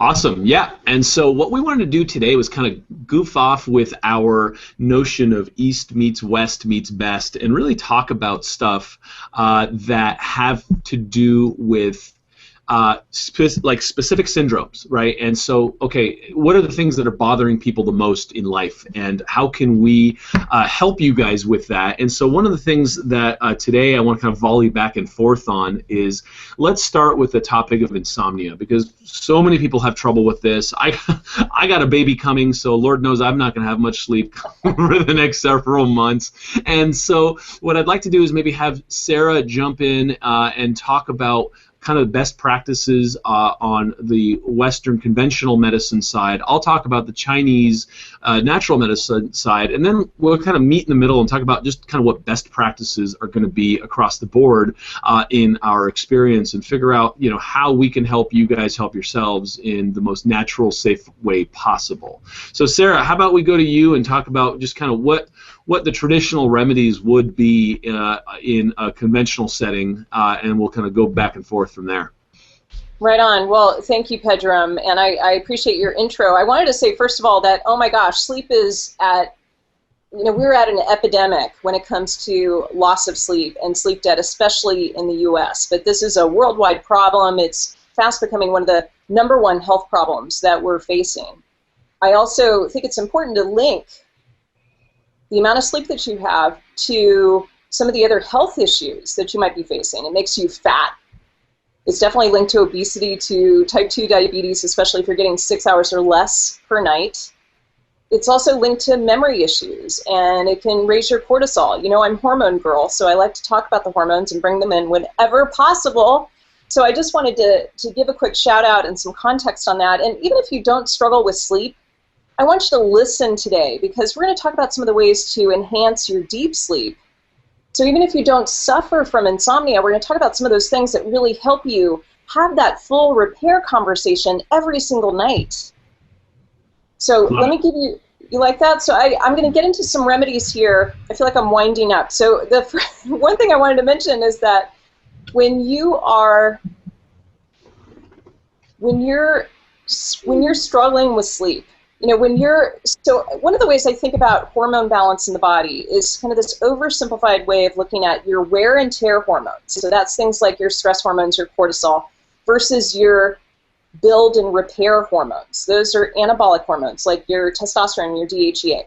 Awesome, yeah. And so what we wanted to do today was kind of goof off with our notion of East meets West meets best, and really talk about stuff that have to do with specific syndromes, right? And so, okay, what are the things that are bothering people the most in life, and how can we help you guys with that? And so one of the things that today I want to kind of volley back and forth on is, let's start with the topic of insomnia, because so many people have trouble with this. I got a baby coming, so Lord knows I'm not going to have much sleep for the next several months. And so what I'd like to do is maybe have Sara jump in and talk about kind of best practices on the Western conventional medicine side. I'll talk about the Chinese natural medicine side, and then we'll kind of meet in the middle and talk about just kind of what best practices are going to be across the board in our experience, and figure out, you know, how we can help you guys help yourselves in the most natural, safe way possible. So Sara, how about we go to you and talk about just kind of what the traditional remedies would be in a conventional setting, and we'll kind of go back and forth from there. Right on. Well, thank you, Pedram, and I appreciate your intro. I wanted to say, first of all, that, oh my gosh, sleep is at, we're at an epidemic when it comes to loss of sleep and sleep debt, especially in the U.S. But this is a worldwide problem. It's fast becoming one of the #1 health problems that we're facing. I also think it's important to link the amount of sleep that you have to some of the other health issues that you might be facing. It makes you fat. It's definitely linked to obesity, to type 2 diabetes, especially if you're getting 6 hours or less per night. It's also linked to memory issues, and it can raise your cortisol. You know, I'm hormone girl, so I like to talk about the hormones and bring them in whenever possible. So I just wanted to give a quick shout out and some context on that. And even if you don't struggle with sleep, I want you to listen today, because we're going to talk about some of the ways to enhance your deep sleep. So even if you don't suffer from insomnia, we're going to talk about some of those things that really help you have that full repair conversation every single night. So let me give you like that? So I'm going to get into some remedies here. I feel like I'm winding up. So the one thing I wanted to mention is that when you're struggling with sleep, so one of the ways I think about hormone balance in the body is kind of this oversimplified way of looking at your wear and tear hormones. So that's things like your stress hormones, your cortisol, versus your build and repair hormones. Those are anabolic hormones like your testosterone and your DHEA.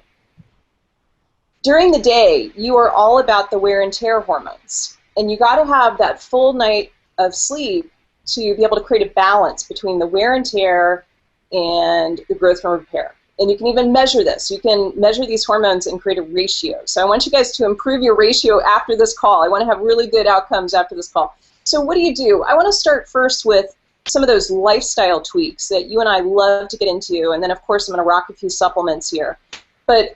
During the day, you are all about the wear and tear hormones, and you got to have that full night of sleep to be able to create a balance between the wear and tear and the growth and repair. And you can even measure this. You can measure these hormones and create a ratio. So I want you guys to improve your ratio after this call. I want to have really good outcomes after this call. So what do? I want to start first with some of those lifestyle tweaks that you and I love to get into, and then of course I'm going to rock a few supplements here. But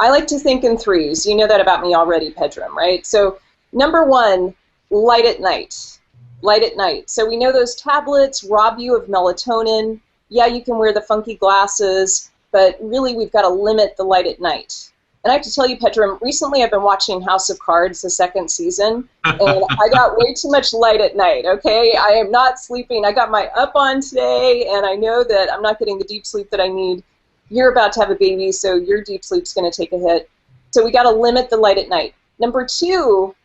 I like to think in threes. You know that about me already, Pedram, right? So #1, light at night. Light at night. So we know those tablets rob you of melatonin. Yeah, you can wear the funky glasses, but really we've got to limit the light at night. And I have to tell you, Pedram, recently I've been watching House of Cards, the 2nd season, and I got way too much light at night, okay? I am not sleeping. I got my up on today, and I know that I'm not getting the deep sleep that I need. You're about to have a baby, so your deep sleep's going to take a hit. So we got to limit the light at night. #2,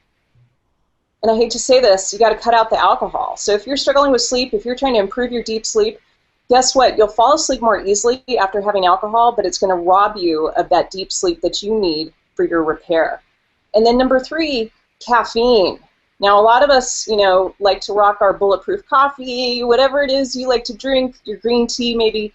and I hate to say this, you got to cut out the alcohol. So if you're struggling with sleep, if you're trying to improve your deep sleep, guess what? You'll fall asleep more easily after having alcohol, but it's going to rob you of that deep sleep that you need for your repair. And then #3, caffeine. Now, a lot of us, like to rock our bulletproof coffee, whatever it is you like to drink, your green tea maybe,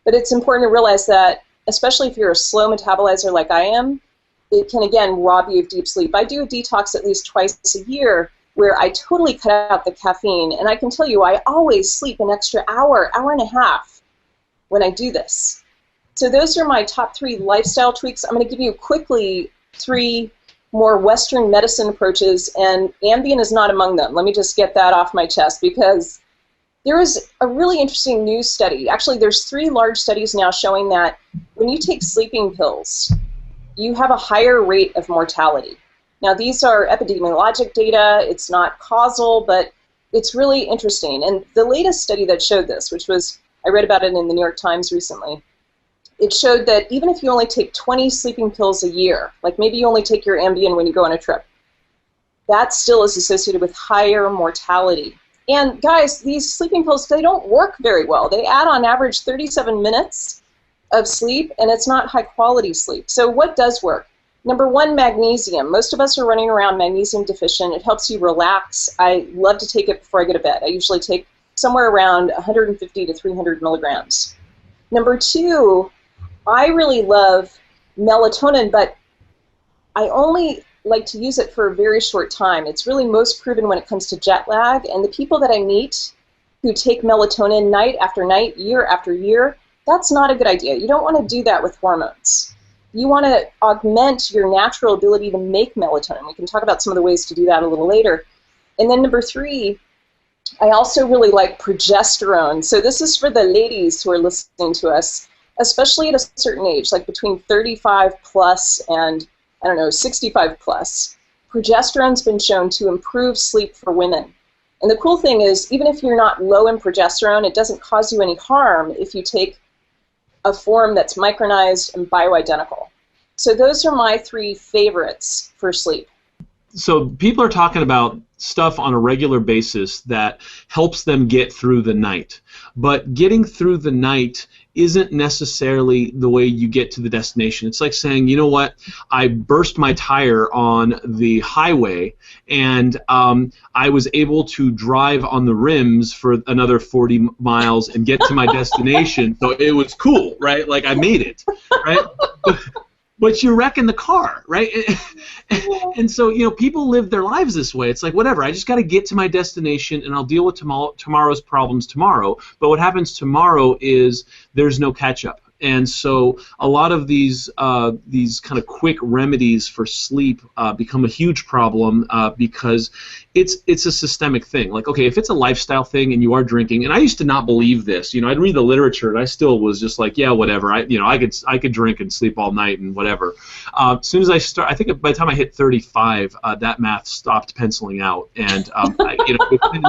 but it's important to realize that, especially if you're a slow metabolizer like I am, it can, again, rob you of deep sleep. I do a detox at least twice a year, where I totally cut out the caffeine, and I can tell you I always sleep an extra hour and a half when I do this. So those are my top 3 lifestyle tweaks. I'm going to give you quickly 3 more Western medicine approaches, and Ambien is not among them. Let me just get that off my chest, because there is a really interesting new study. Actually, there's 3 large studies now showing that when you take sleeping pills, you have a higher rate of mortality. Now, these are epidemiologic data. It's not causal, but it's really interesting. And the latest study that showed this, which was I read about it in the New York Times recently. It showed that even if you only take 20 sleeping pills a year, like maybe you only take your Ambien when you go on a trip, that still is associated with higher mortality. And guys, these sleeping pills, they don't work very well. They add on average 37 minutes of sleep, and it's not high quality sleep. So what does work? Number one, magnesium. Most of us are running around magnesium deficient. It helps you relax. I love to take it before I go to bed. I usually take somewhere around 150 to 300 milligrams. Number two, I really love melatonin, but I only like to use it for a very short time. It's really most proven when it comes to jet lag, and the people that I meet who take melatonin night after night, year after year, that's not a good idea. You don't want to do that with hormones. You want to augment your natural ability to make melatonin. We can talk about some of the ways to do that a little later. And then number three, I also really like progesterone. So this is for the ladies who are listening to us, especially at a certain age, like between 35 plus and, 65 plus. Progesterone's been shown to improve sleep for women. And the cool thing is, even if you're not low in progesterone, it doesn't cause you any harm if you take a form that's micronized and bioidentical. So those are my three favorites for sleep. So people are talking about stuff on a regular basis that helps them get through the night. But getting through the night isn't necessarily the way you get to the destination. It's like saying, you know what, I burst my tire on the highway and I was able to drive on the rims for another 40 miles and get to my destination, so it was cool, right? Like I made it, right? But you're wrecking the car, right? And so, people live their lives this way. It's like, whatever, I just got to get to my destination and I'll deal with tomorrow's problems tomorrow. But what happens tomorrow is there's no catch-up. And so a lot of these kind of quick remedies for sleep become a huge problem because it's a systemic thing. Like, okay, if it's a lifestyle thing and you are drinking, and I used to not believe this. I'd read the literature and I still was just like, yeah, whatever. I could drink and sleep all night and whatever. As soon as I think by the time I hit 35, that math stopped penciling out, and within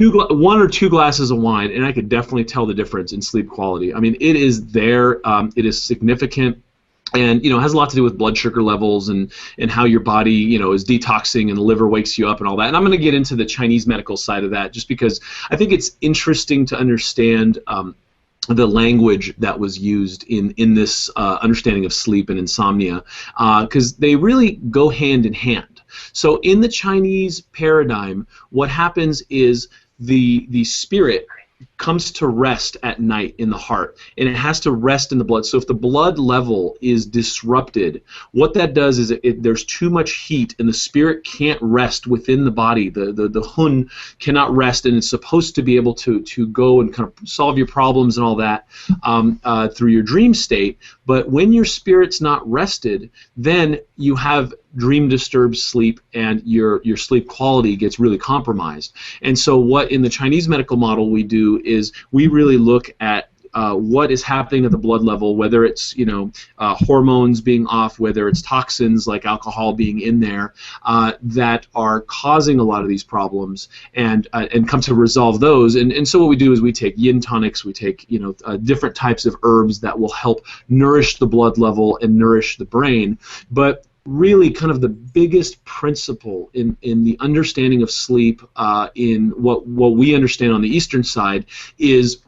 one or two glasses of wine, and I could definitely tell the difference in sleep quality. I mean, it is there. It is significant. And, it has a lot to do with blood sugar levels and how your body, is detoxing and the liver wakes you up and all that. And I'm going to get into the Chinese medical side of that just because I think it's interesting to understand the language that was used in this understanding of sleep and insomnia, because they really go hand in hand. So in the Chinese paradigm, what happens is the spirit comes to rest at night in the heart, and it has to rest in the blood. So if the blood level is disrupted, what that does is there's too much heat, and the spirit can't rest within the body. The hun cannot rest, and it's supposed to be able to go and kind of solve your problems and all that through your dream state. But when your spirit's not rested, then you have dream-disturbed sleep, and your sleep quality gets really compromised. And so what in the Chinese medical model we do is we really look at what is happening at the blood level, whether it's hormones being off, whether it's toxins like alcohol being in there that are causing a lot of these problems, and come to resolve those. And so what we do is we take yin tonics, we take different types of herbs that will help nourish the blood level and nourish the brain. But really kind of the biggest principle in the understanding of sleep in what we understand on the Eastern side is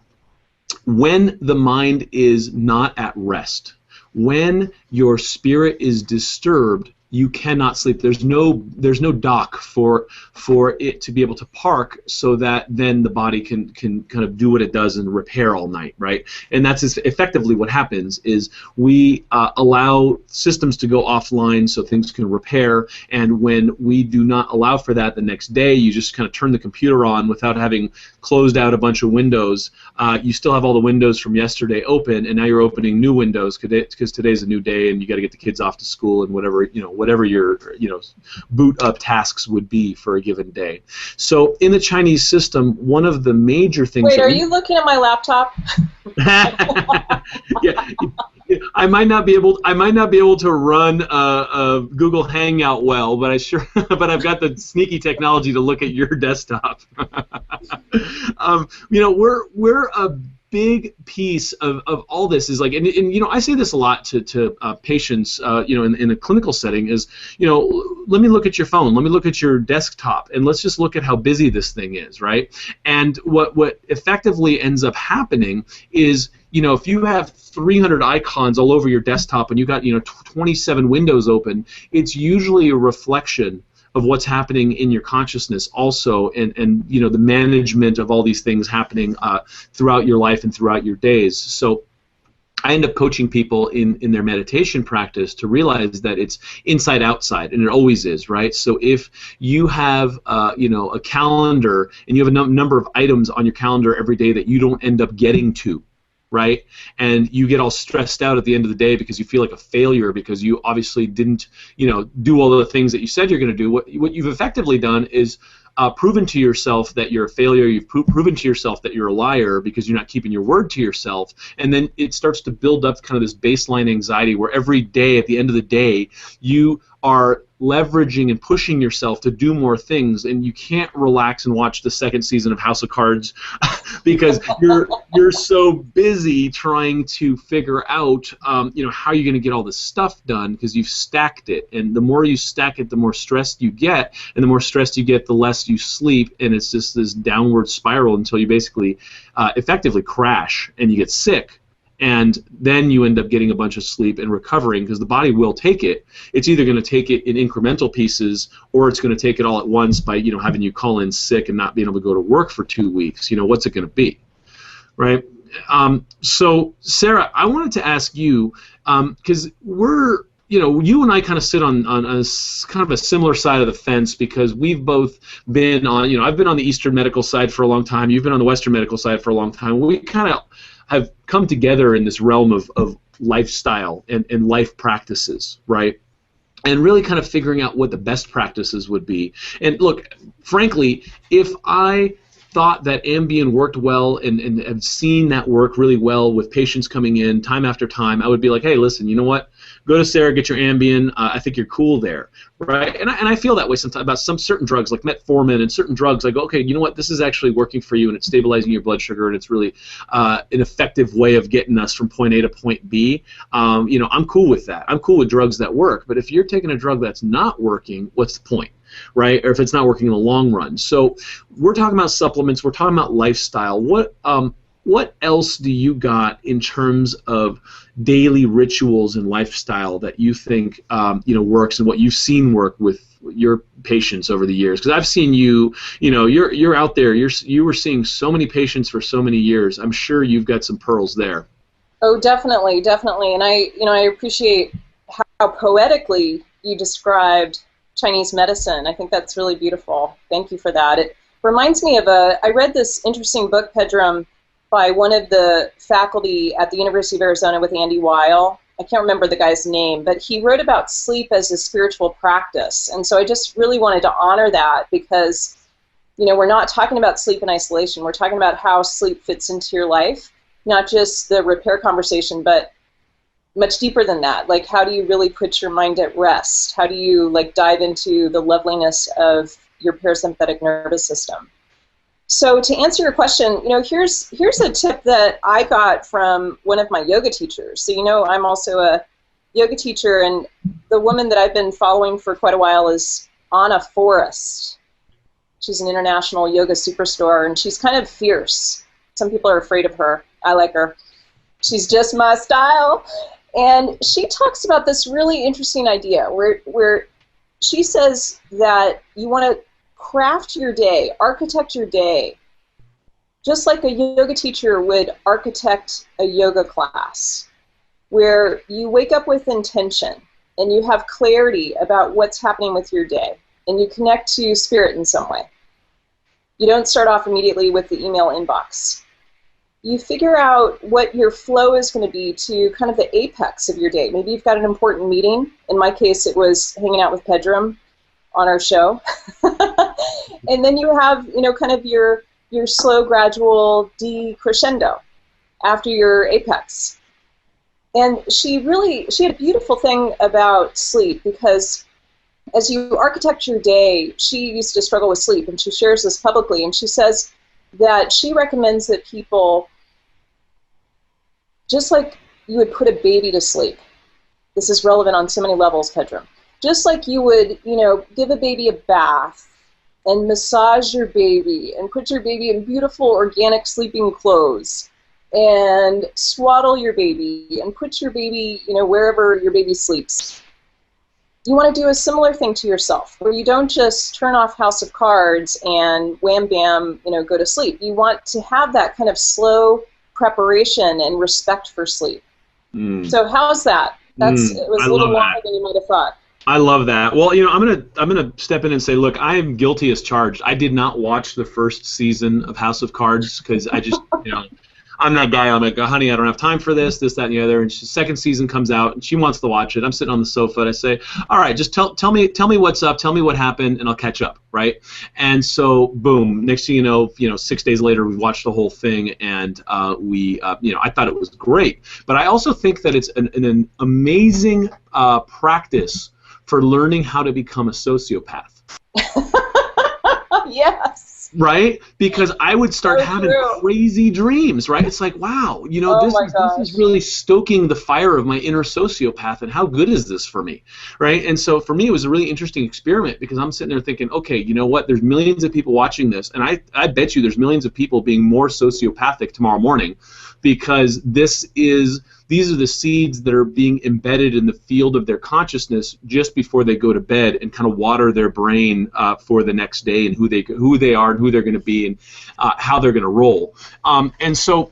when the mind is not at rest, when your spirit is disturbed, you cannot sleep. There's no dock for it to be able to park so that then the body can kind of do what it does and repair all night, right? And that's effectively what happens is we allow systems to go offline so things can repair, and when we do not allow for that the next day, you just kind of turn the computer on without having closed out a bunch of windows. You still have all the windows from yesterday open, and now you're opening new windows because today's a new day and you got to get the kids off to school and whatever your boot up tasks would be for a given day. So in the Chinese system, one of the major things. Wait, are you looking at my laptop? Yeah, I might not be able to run a Google Hangout well, but but I've got the sneaky technology to look at your desktop. We're a big piece of all this is like, and I say this a lot to patients, in a clinical setting is, let me look at your phone, let me look at your desktop, and let's just look at how busy this thing is, right? And what effectively ends up happening is, if you have 300 icons all over your desktop and you got 27 windows open, it's usually a reflection of what's happening in your consciousness also, and the management of all these things happening throughout your life and throughout your days. So I end up coaching people in their meditation practice to realize that it's inside outside, and it always is, right? So if you have a calendar and you have a number of items on your calendar every day that you don't end up getting to, right? And you get all stressed out at the end of the day because you feel like a failure because you obviously didn't, do all the things that you said you're going to do. What you've effectively done is proven to yourself that you're a failure. You've proven to yourself that you're a liar because you're not keeping your word to yourself. And then it starts to build up kind of this baseline anxiety where every day, at the end of the day, you are leveraging and pushing yourself to do more things, and you can't relax and watch the second season of House of Cards because you're so busy trying to figure out how you're going to get all this stuff done because you've stacked it, and the more you stack it, the more stressed you get, and the more stressed you get, the less you sleep, and it's just this downward spiral until you basically effectively crash and you get sick. And then you end up getting a bunch of sleep and recovering because the body will take it. It's either going to take it in incremental pieces or it's going to take it all at once by having you call in sick and not being able to go to work for 2 weeks. What's it going to be, right? So Sarah, I wanted to ask you because we're you and I kind of sit on a kind of a similar side of the fence because we've both been on I've been on the Eastern medical side for a long time. You've been on the Western medical side for a long time. We kind of have come together in this realm of lifestyle and life practices, right? And really kind of figuring out what the best practices would be. And look, frankly, if I thought that Ambien worked well and have seen that work really well with patients coming in time after time, I would be like, hey, listen, you know what? Go to Sarah, get your Ambien. I think you're cool there, right? And I feel that way sometimes about some certain drugs like metformin and certain drugs. I go, okay, you know what? This is actually working for you, and it's stabilizing your blood sugar, and it's really an effective way of getting us from point A to point B. I'm cool with that. I'm cool with drugs that work. But if you're taking a drug that's not working, what's the point? Right? Or if it's not working in the long run. So we're talking about supplements. We're talking about lifestyle. What else do you got in terms of daily rituals and lifestyle that you think works and what you've seen work with your patients over the years? Because I've seen you're out there. You were seeing so many patients for so many years. I'm sure you've got some pearls there. Oh, definitely, definitely. And I appreciate how poetically you described Chinese medicine. I think that's really beautiful. Thank you for that. It reminds me of I read this interesting book, Pedram, by one of the faculty at the University of Arizona with Andy Weil. I can't remember the guy's name, but he wrote about sleep as a spiritual practice. And so I just really wanted to honor that because, we're not talking about sleep in isolation. We're talking about how sleep fits into your life, not just the repair conversation, but much deeper than that. Like, how do you really put your mind at rest? How do you, dive into the loveliness of your parasympathetic nervous system? So to answer your question, here's a tip that I got from one of my yoga teachers. So, I'm also a yoga teacher, and the woman that I've been following for quite a while is Anna Forrest. She's an international yoga superstar, and she's kind of fierce. Some people are afraid of her. I like her. She's just my style. And she talks about this really interesting idea where she says that you want to craft your day, architect your day, just like a yoga teacher would architect a yoga class, where you wake up with intention and you have clarity about what's happening with your day, and you connect to spirit in some way. You don't start off immediately with the email inbox. You figure out what your flow is going to be to kind of the apex of your day. Maybe you've got an important meeting. In my case, it was hanging out with Pedram on our show. And then you have, kind of your slow, gradual decrescendo after your apex. And she had a beautiful thing about sleep, because as you architect your day, she used to struggle with sleep, and she shares this publicly, and she says that she recommends that people, just like you would put a baby to sleep, this is relevant on so many levels, Pedram, just like you would, give a baby a bath and massage your baby and put your baby in beautiful organic sleeping clothes and swaddle your baby and put your baby, wherever your baby sleeps. You want to do a similar thing to yourself, where you don't just turn off House of Cards and wham bam, go to sleep. You want to have that kind of slow preparation and respect for sleep. So how's that? It was a little longer than you might have thought. I love that. Well, I'm gonna step in and say, look, I am guilty as charged. I did not watch the first season of House of Cards because I just, I'm that guy. I'm like, honey, I don't have time for this, that, and the other. And the second season comes out, and she wants to watch it. I'm sitting on the sofa, and I say, all right, just tell me what's up, tell me what happened, and I'll catch up, right? And so, boom. Next thing you know, 6 days later, we watched the whole thing, and I thought it was great. But I also think that it's an amazing practice for learning how to become a sociopath. Yes. Right? Because I would start having crazy dreams, right? It's like, wow, this is really stoking the fire of my inner sociopath, and how good is this for me, right? And so for me, it was a really interesting experiment, because I'm sitting there thinking, okay, you know what? There's millions of people watching this, and I bet you there's millions of people being more sociopathic tomorrow morning, because these are the seeds that are being embedded in the field of their consciousness just before they go to bed, and kind of water their brain for the next day, and who they are and who they're going to be, and how they're going to roll. And so,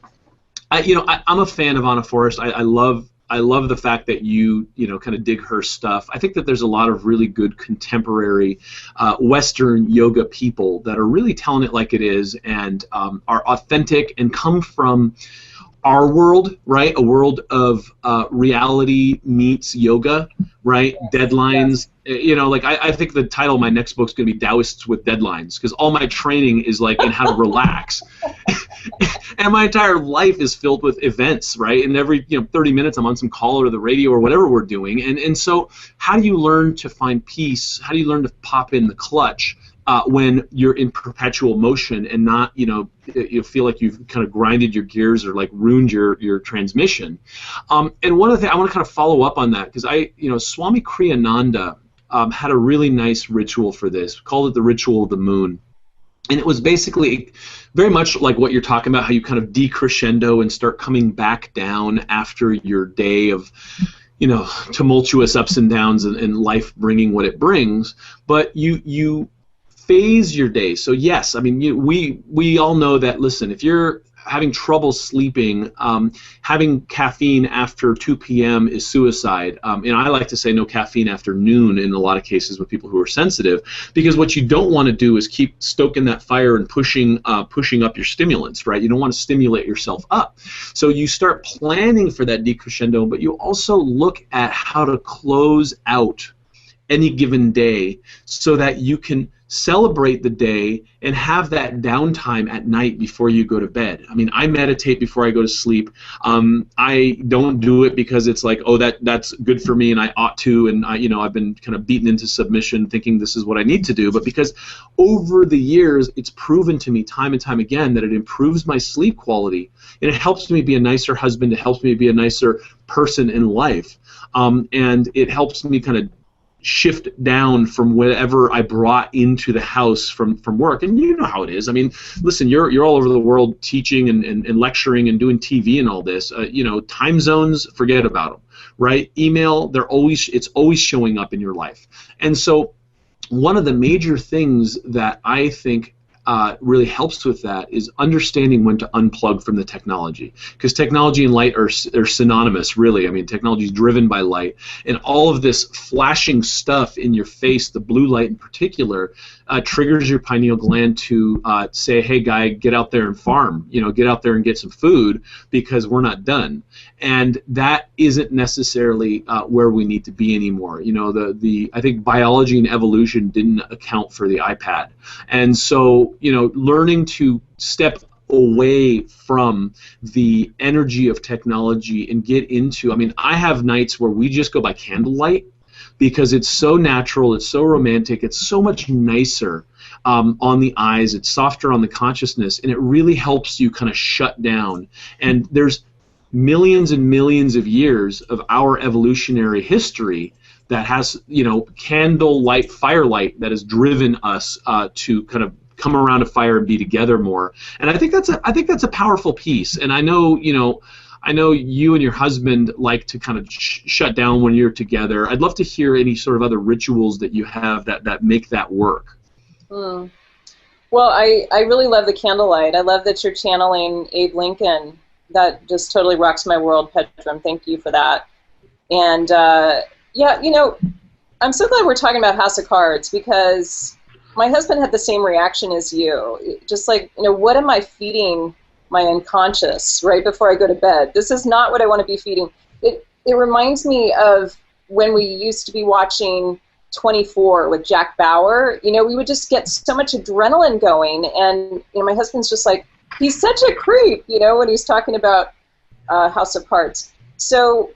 I'm a fan of Anna Forrest. I love the fact that you kind of dig her stuff. I think that there's a lot of really good contemporary Western yoga people that are really telling it like it is, and are authentic and come from our world, right? A world of reality meets yoga, right? Yes, deadlines. Yes. I think the title of my next book is going to be Taoists with Deadlines, because all my training is in how to relax. And my entire life is filled with events, right? And every 30 minutes I'm on some call or the radio or whatever we're doing. And so how do you learn to find peace? How do you learn to pop in the clutch when you're in perpetual motion, and not, you feel like you've kind of grinded your gears or ruined your transmission? And one of the things I want to kind of follow up on that, because Swami Kriyananda had a really nice ritual for this, called it the ritual of the moon. And it was basically very much like what you're talking about, how you kind of decrescendo and start coming back down after your day of tumultuous ups and downs, and life bringing what it brings. But you phase your day. So yes, I mean, we all know that, listen, if you're having trouble sleeping, having caffeine after 2 p.m. is suicide. I like to say no caffeine after noon in a lot of cases with people who are sensitive, because what you don't want to do is keep stoking that fire and pushing up your stimulants, right? You don't want to stimulate yourself up. So you start planning for that decrescendo, but you also look at how to close out any given day so that you can celebrate the day and have that downtime at night before you go to bed. I mean, I meditate before I go to sleep. I don't do it because it's like, oh, that's good for me and I ought to, and I've been kind of beaten into submission thinking this is what I need to do, but because over the years it's proven to me time and time again that it improves my sleep quality, and it helps me be a nicer husband, it helps me be a nicer person in life, and it helps me kind of shift down from whatever I brought into the house from work. And you know how it is. I mean, listen, you're all over the world teaching and lecturing and doing TV and all this. Time zones, forget about them, right? Email, it's always showing up in your life. And so one of the major things that I think really helps with that is understanding when to unplug from the technology, because technology and light are synonymous, really. I mean, technology is driven by light, and all of this flashing stuff in your face, the blue light in particular, triggers your pineal gland to say, hey guy, get out there and farm, get out there and get some food, because we're not done. And that isn't necessarily where we need to be anymore. I think biology and evolution didn't account for the iPad. And so, learning to step away from the energy of technology and get into, I mean, I have nights where we just go by candlelight because it's so natural, it's so romantic, it's so much nicer on the eyes, it's softer on the consciousness, and it really helps you kind of shut down. And there's millions and millions of years of our evolutionary history that has, you know, candlelight, firelight that has driven us to kind of come around a fire and be together more. And I think that's a powerful piece. And I know, you know, you and your husband like to kind of shut down when you're together. I'd love to hear any sort of other rituals that you have that make that work. Well, I really love the candlelight. I love that you're channeling Abe Lincoln. That just totally rocks my world, Pedram. Thank you for that. And yeah, you know, I'm so glad we're talking about House of Cards because my husband had the same reaction as you. Just like, you know, what am I feeding my unconscious right before I go to bed? This is not what I want to be feeding. It reminds me of when we used to be watching 24 with Jack Bauer. You know, we would just get so much adrenaline going, and you know, my husband's just like, he's such a creep, you know, when he's talking about House of Cards. So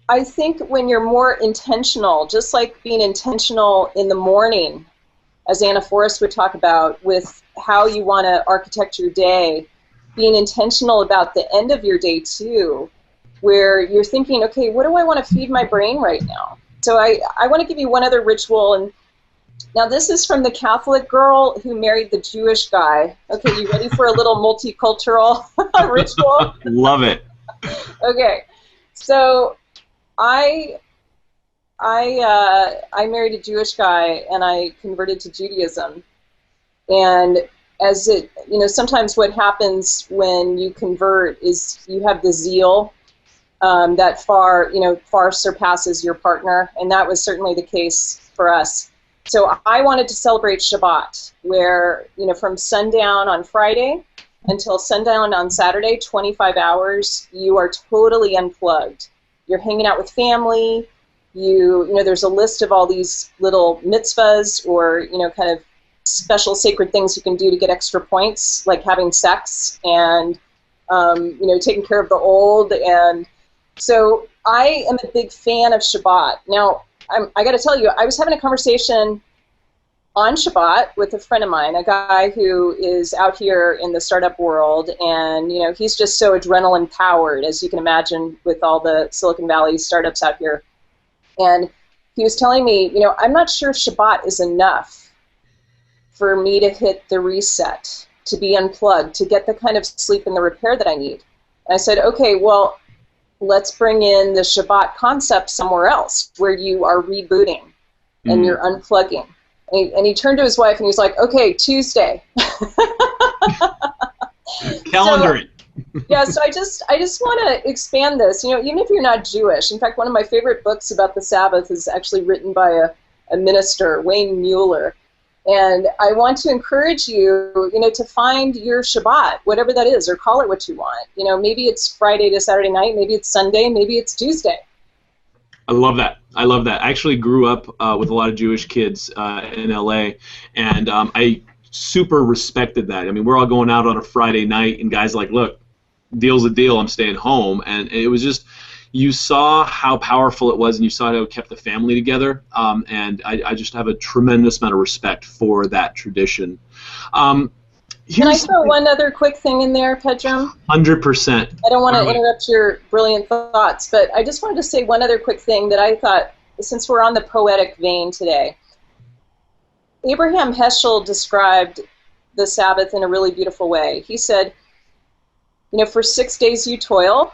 I think when you're more intentional, just like being intentional in the morning, as Anna Forrest would talk about, with how you want to architect your day, being intentional about the end of your day too, where you're thinking, okay, what do I want to feed my brain right now? So I want to give you one other ritual, and now this is from the Catholic girl who married the Jewish guy. Okay, you ready for a little multicultural ritual? Love it. Okay, so I married a Jewish guy and I converted to Judaism, and as it, you know, sometimes what happens when you convert is you have the zeal that far surpasses your partner, and that was certainly the case for us. So I wanted to celebrate Shabbat, where, you know, from sundown on Friday until sundown on Saturday, 25 hours, you are totally unplugged. You're hanging out with family. You know, there's a list of all these little mitzvahs or, you know, kind of special sacred things you can do to get extra points, like having sex and, you know, taking care of the old. And so I am a big fan of Shabbat. Now, I got to tell you, I was having a conversation on Shabbat with a friend of mine, a guy who is out here in the startup world, and, you know, he's just so adrenaline powered, as you can imagine, with all the Silicon Valley startups out here. And he was telling me, you know, I'm not sure Shabbat is enough for me to hit the reset, to be unplugged, to get the kind of sleep and the repair that I need. And I said, okay, well, let's bring in the Shabbat concept somewhere else where you are rebooting and you're unplugging. And he turned to his wife and he was like, okay, Tuesday. Calendar it. Yeah, so I just want to expand this. You know, even if you're not Jewish. In fact, one of my favorite books about the Sabbath is actually written by a minister, Wayne Mueller. And I want to encourage you, you know, to find your Shabbat, whatever that is, or call it what you want. You know, maybe it's Friday to Saturday night, maybe it's Sunday, maybe it's Tuesday. I love that. I love that. I actually grew up with a lot of Jewish kids in LA, and I super respected that. I mean, we're all going out on a Friday night, and guys are like, look, deal's a deal, I'm staying home. And it was just, you saw how powerful it was, and you saw how it kept the family together, and I just have a tremendous amount of respect for that tradition. Can I throw one other quick thing in there, Pedram? 100%. I don't want to interrupt your brilliant thoughts, but I just wanted to say one other quick thing that I thought, since we're on the poetic vein today. Abraham Heschel described the Sabbath in a really beautiful way. He said, you know, for 6 days you toil,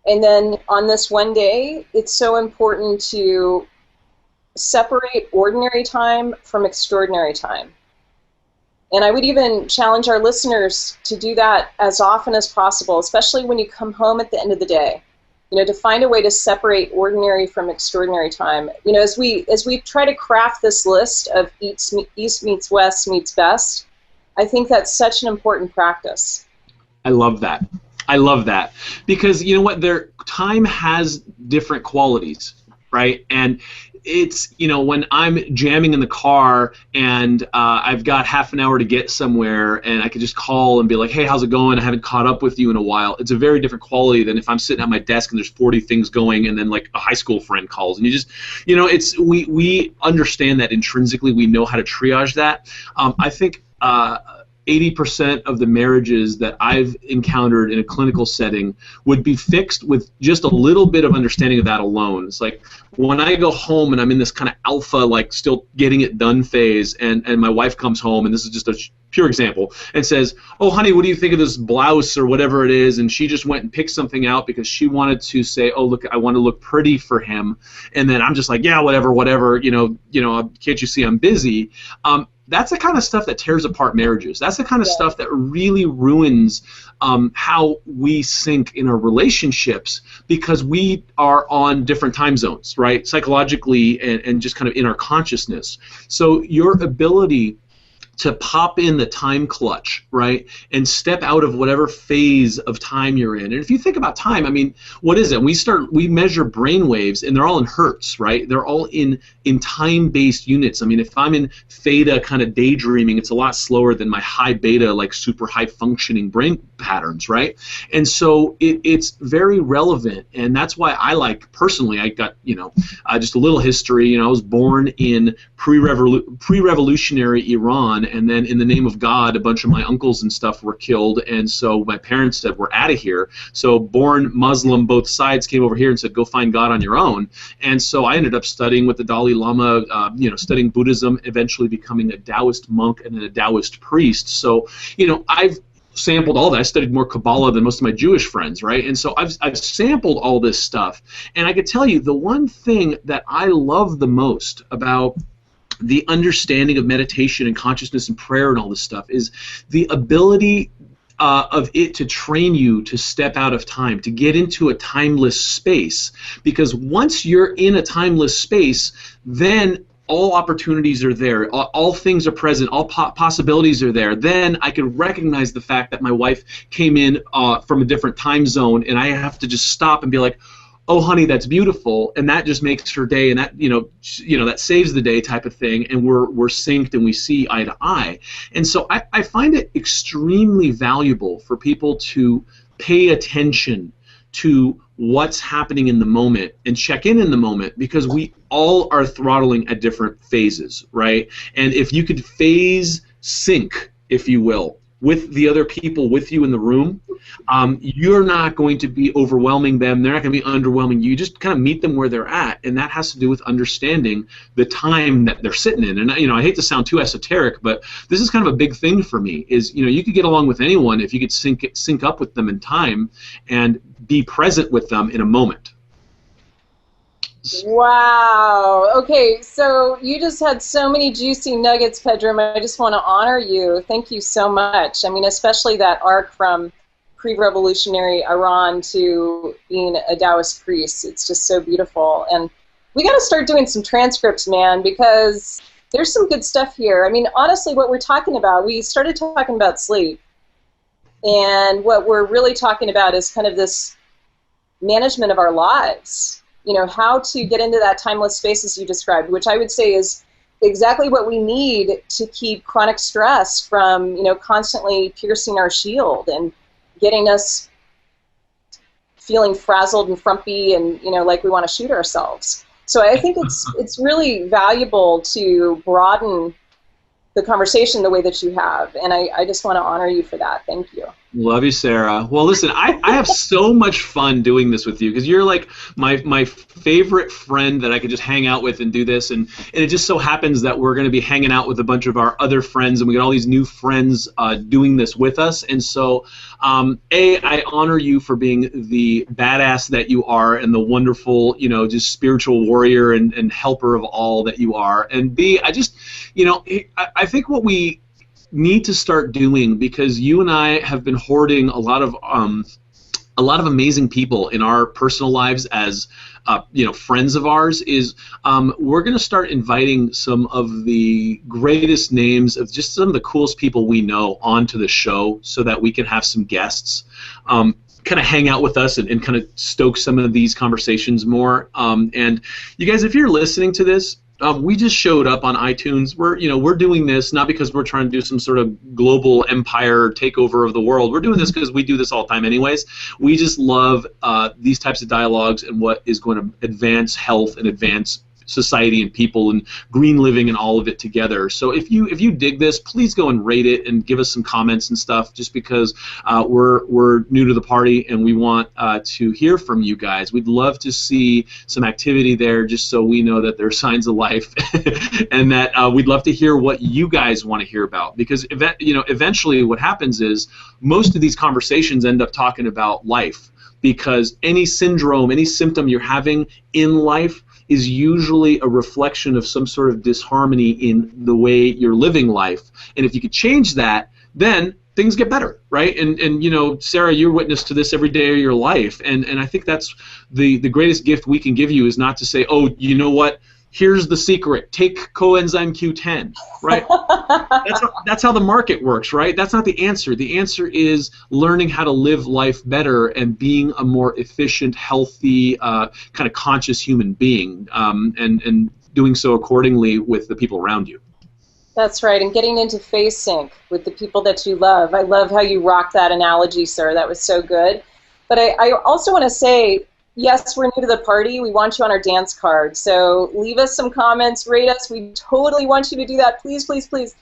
and then on this one day, it's so important to separate ordinary time from extraordinary time. And I would even challenge our listeners to do that as often as possible, especially when you come home at the end of the day. You know, to find a way to separate ordinary from extraordinary time. You know, as we try to craft this list of East meets West meets best, I think that's such an important practice. I love that. I love that, because you know what, time has different qualities, right? And it's, you know, when I'm jamming in the car and I've got half an hour to get somewhere and I could just call and be like, hey, how's it going? I haven't caught up with you in a while. It's a very different quality than if I'm sitting at my desk and there's 40 things going and then like a high school friend calls and you just, you know, it's we understand that intrinsically. We know how to triage that. I think 80% of the marriages that I've encountered in a clinical setting would be fixed with just a little bit of understanding of that alone. It's like when I go home and I'm in this kind of alpha, like still getting it done phase, and my wife comes home, and this is just a pure example, and says, oh, honey, what do you think of this blouse or whatever it is? And she just went and picked something out because she wanted to say, oh, look, I want to look pretty for him. And then I'm just like, yeah, whatever, you know, can't you see I'm busy? That's the kind of stuff that tears apart marriages. That's the kind of stuff that really ruins how we sync in our relationships because we are on different time zones, right? Psychologically and just kind of in our consciousness. So your ability to pop in the time clutch, right, and step out of whatever phase of time you're in. And if you think about time, I mean, what is it? We measure brain waves, and they're all in hertz, right? They're all in time-based units. I mean, if I'm in theta kind of daydreaming, it's a lot slower than my high beta, like super high-functioning brain patterns, right? And so it's very relevant, and that's why I like, personally, I got, you know, just a little history. You know, I was born in pre-revolutionary Iran, and then in the name of God, a bunch of my uncles and stuff were killed, and so my parents said, we're out of here. So born Muslim, both sides came over here and said, go find God on your own. And so I ended up studying with the Dalai Lama, you know, studying Buddhism, eventually becoming a Taoist monk and then a Taoist priest. So, you know, I've sampled all that. I studied more Kabbalah than most of my Jewish friends, right? And so I've sampled all this stuff. And I could tell you the one thing that I love the most about the understanding of meditation and consciousness and prayer and all this stuff is the ability of it to train you to step out of time, to get into a timeless space. Because once you're in a timeless space, then all opportunities are there, all things are present, all possibilities are there. Then I can recognize the fact that my wife came in from a different time zone, and I have to just stop and be like, oh, honey, that's beautiful, and that just makes her day, and that that saves the day type of thing, and we're synced and we see eye to eye. And so I find it extremely valuable for people to pay attention to what's happening in the moment and check in the moment, because we all are throttling at different phases, right? And if you could phase sync, if you will, with the other people with you in the room, you're not going to be overwhelming them. They're not going to be underwhelming you. You just kind of meet them where they're at, and that has to do with understanding the time that they're sitting in. And I hate to sound too esoteric, but this is kind of a big thing for me. Is you could get along with anyone if you could sync up with them in time and be present with them in a moment. Wow. Okay, so you just had so many juicy nuggets, Pedram. I just want to honor you. Thank you so much. I mean, especially that arc from pre-revolutionary Iran to being a Taoist priest. It's just so beautiful. And we got to start doing some transcripts, man, because there's some good stuff here. I mean, honestly, what we're talking about, we started talking about sleep. And what we're really talking about is kind of this management of our lives. How to get into that timeless space as you described, which I would say is exactly what we need to keep chronic stress from, constantly piercing our shield and getting us feeling frazzled and frumpy and, like we want to shoot ourselves. So I think it's really valuable to broaden the conversation the way that you have, and I just want to honor you for that. Thank you. Love you, Sarah. Well, listen, I have so much fun doing this with you because you're like my favorite friend that I could just hang out with and do this, and it just so happens that we're going to be hanging out with a bunch of our other friends, and we got all these new friends doing this with us, and so I honor you for being the badass that you are and the wonderful, just spiritual warrior and helper of all that you are, and B, I just, I think what we need to start doing, because you and I have been hoarding a lot of amazing people in our personal lives as friends of ours, is we're going to start inviting some of the greatest names of just some of the coolest people we know onto the show so that we can have some guests. kind of hang out with us and kind of stoke some of these conversations more. And you guys, if you're listening to this, we just showed up on iTunes. We're doing this not because we're trying to do some sort of global empire takeover of the world. We're doing this because we do this all the time anyways. We just love these types of dialogues and what is going to advance health and advance society and people and green living and all of it together. So if you dig this, please go and rate it and give us some comments and stuff, just because we're new to the party and we want to hear from you guys. We'd love to see some activity there, just so we know that there are signs of life and that we'd love to hear what you guys want to hear about, because eventually what happens is most of these conversations end up talking about life, because any syndrome, any symptom you're having in life is usually a reflection of some sort of disharmony in the way you're living life. And if you could change that, then things get better, right? And Sarah, you're witness to this every day of your life. And I think that's the greatest gift we can give you, is not to say, oh, you know what, here's the secret, take coenzyme Q10, right? That's how the market works, right? That's not the answer. The answer is learning how to live life better and being a more efficient, healthy, kind of conscious human being, and doing so accordingly with the people around you. That's right, and getting into phase sync with the people that you love. I love how you rocked that analogy, sir. That was so good. But I also want to say, yes, we're new to the party. We want you on our dance card. So leave us some comments, rate us. We totally want you to do that. Please, please, please.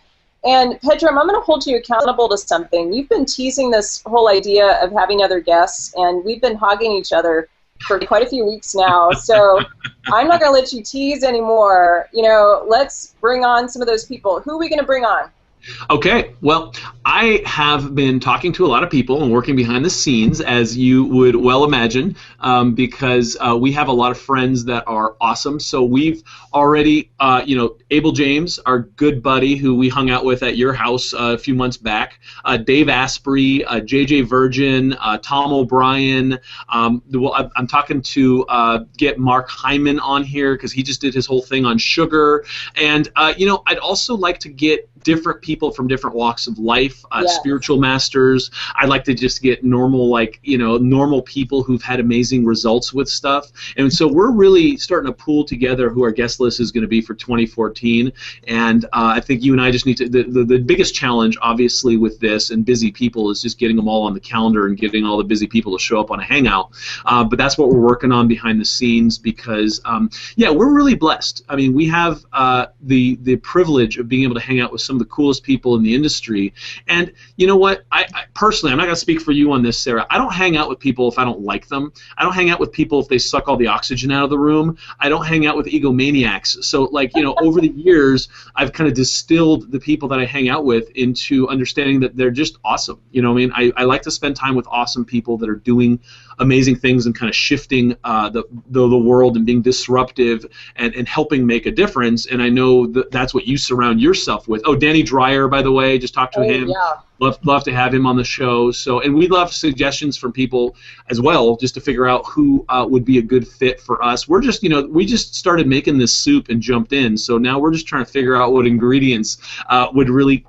And Pedram, I'm going to hold you accountable to something. You've been teasing this whole idea of having other guests, and we've been hogging each other for quite a few weeks now. So I'm not going to let you tease anymore. Let's bring on some of those people. Who are we going to bring on? Okay, well, I have been talking to a lot of people and working behind the scenes, as you would well imagine, because we have a lot of friends that are awesome. So we've already, Abel James, our good buddy who we hung out with at your house a few months back, Dave Asprey, JJ Virgin, Tom O'Brien. I'm talking to get Mark Hyman on here, because he just did his whole thing on sugar. And, I'd also like to get different people from different walks of life, Yes. spiritual masters. I'd like to just get normal people who've had amazing results with stuff. And so we're really starting to pool together who our guest list is going to be for 2014. And I think you and I just need to, the biggest challenge, obviously, with this and busy people is just getting them all on the calendar and getting all the busy people to show up on a hangout. But that's what we're working on behind the scenes, because, we're really blessed. I mean, we have the privilege of being able to hang out with some of the coolest people in the industry. And you know what? I personally, I'm not going to speak for you on this, Sarah. I don't hang out with people if I don't like them. I don't hang out with people if they suck all the oxygen out of the room. I don't hang out with egomaniacs. So, over the years, I've kind of distilled the people that I hang out with into understanding that they're just awesome. I like to spend time with awesome people that are doing amazing things and kind of shifting the world and being disruptive and helping make a difference. And I know that's what you surround yourself with. Oh, Danny Dreyer, by the way, just talked to him. Yeah. Love to have him on the show. So, and we'd love suggestions from people as well, just to figure out who would be a good fit for us. We're just, we just started making this soup and jumped in. So now we're just trying to figure out what ingredients would really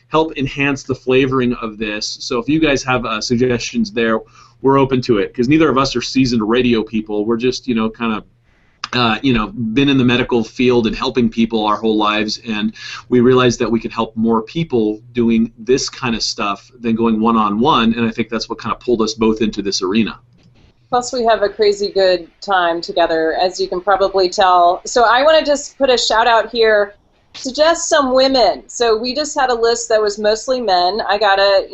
help enhance the flavoring of this. So if you guys have suggestions there, we're open to it, because neither of us are seasoned radio people. We're just, kind of been in the medical field and helping people our whole lives, and we realized that we could help more people doing this kind of stuff than going one-on-one, and I think that's what kind of pulled us both into this arena. Plus, we have a crazy good time together, as you can probably tell. So I want to just put a shout out here, suggest some women. So we just had a list that was mostly men. I gotta,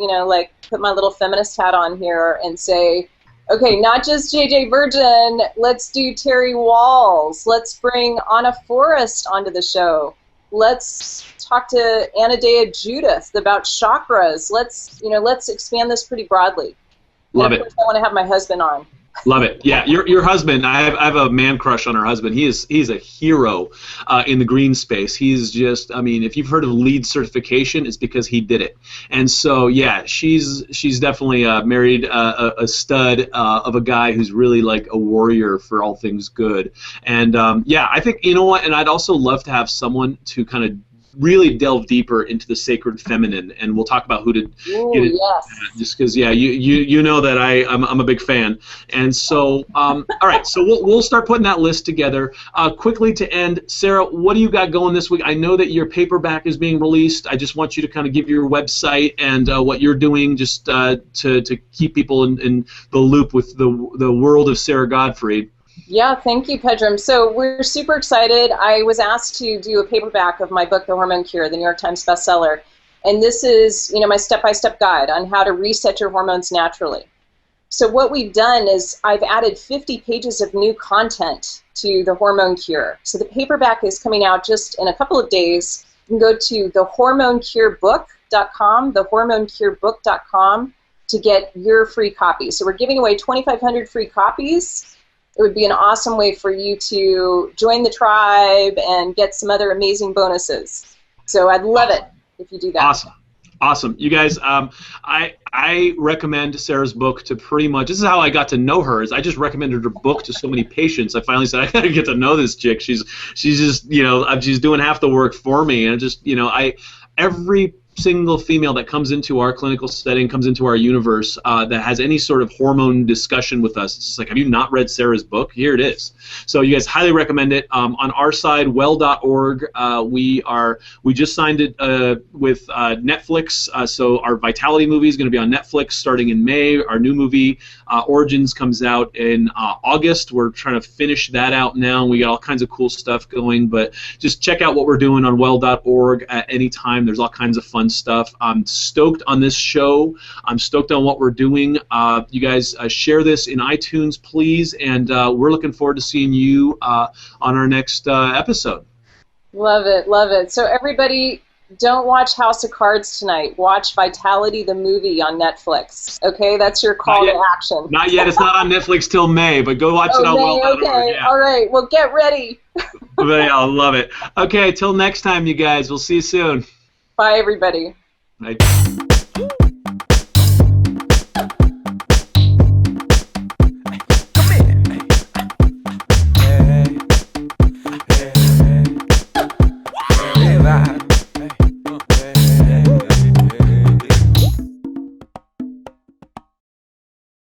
put my little feminist hat on here and say, okay, not just JJ Virgin, let's do Terry Walls. Let's bring Anna Forrest onto the show. Let's talk to Anadea Judith about chakras. Let's expand this pretty broadly. Love it. Of course, I want to have my husband on. Love it. Yeah, your husband, I have a man crush on her husband. He's a hero in the green space. He's just, if you've heard of LEED certification, it's because he did it. And so, yeah, she's definitely married a stud of a guy who's really like a warrior for all things good. And, I think, and I'd also love to have someone to kind of really delve deeper into the sacred feminine, and we'll talk about who to get it. Yes. Just because, yeah, you know that I'm a big fan, and so all right, so we'll start putting that list together. Quickly to end, Sara, what do you got going this week? I know that your paperback is being released. I just want you to kind of give your website and what you're doing, just to keep people in the loop with the world of Sara Gottfried. Yeah, thank you, Pedram. So we're super excited. I was asked to do a paperback of my book, The Hormone Cure, the New York Times bestseller. And this is, my step-by-step guide on how to reset your hormones naturally. So what we've done is I've added 50 pages of new content to The Hormone Cure. So the paperback is coming out just in a couple of days. You can go to thehormonecurebook.com, thehormonecurebook.com, to get your free copy. So we're giving away 2,500 free copies. It would be an awesome way for you to join the tribe and get some other amazing bonuses. So I'd love it if you do that. Awesome. You guys, I recommend Sara's book to pretty much, this is how I got to know her, is I just recommended her book to so many patients. I finally said, I got to get to know this chick. She's just, she's doing half the work for me. And just, every single female that comes into our clinical setting, comes into our universe, that has any sort of hormone discussion with us, it's just like, have you not read Sara's book? Here it is. So you guys, highly recommend it. On our side, well.org, we just signed it with Netflix, so our Vitality movie is going to be on Netflix starting in May. Our new movie, Origins, comes out in August. We're trying to finish that out now. We got all kinds of cool stuff going, but just check out what we're doing on well.org at any time. There's all kinds of fun stuff. I'm stoked on this show. I'm stoked on what we're doing. You guys share this in iTunes, please, and we're looking forward to seeing you on our next episode. Love it. So everybody, don't watch House of Cards tonight. Watch Vitality the movie on Netflix. Okay, that's your call to action. Not yet. It's not on Netflix till May, but go watch it on well.org. Okay, yeah. All right. Well, get ready. Yeah, I love it. Okay, till next time, you guys. We'll see you soon. Bye, everybody. Bye.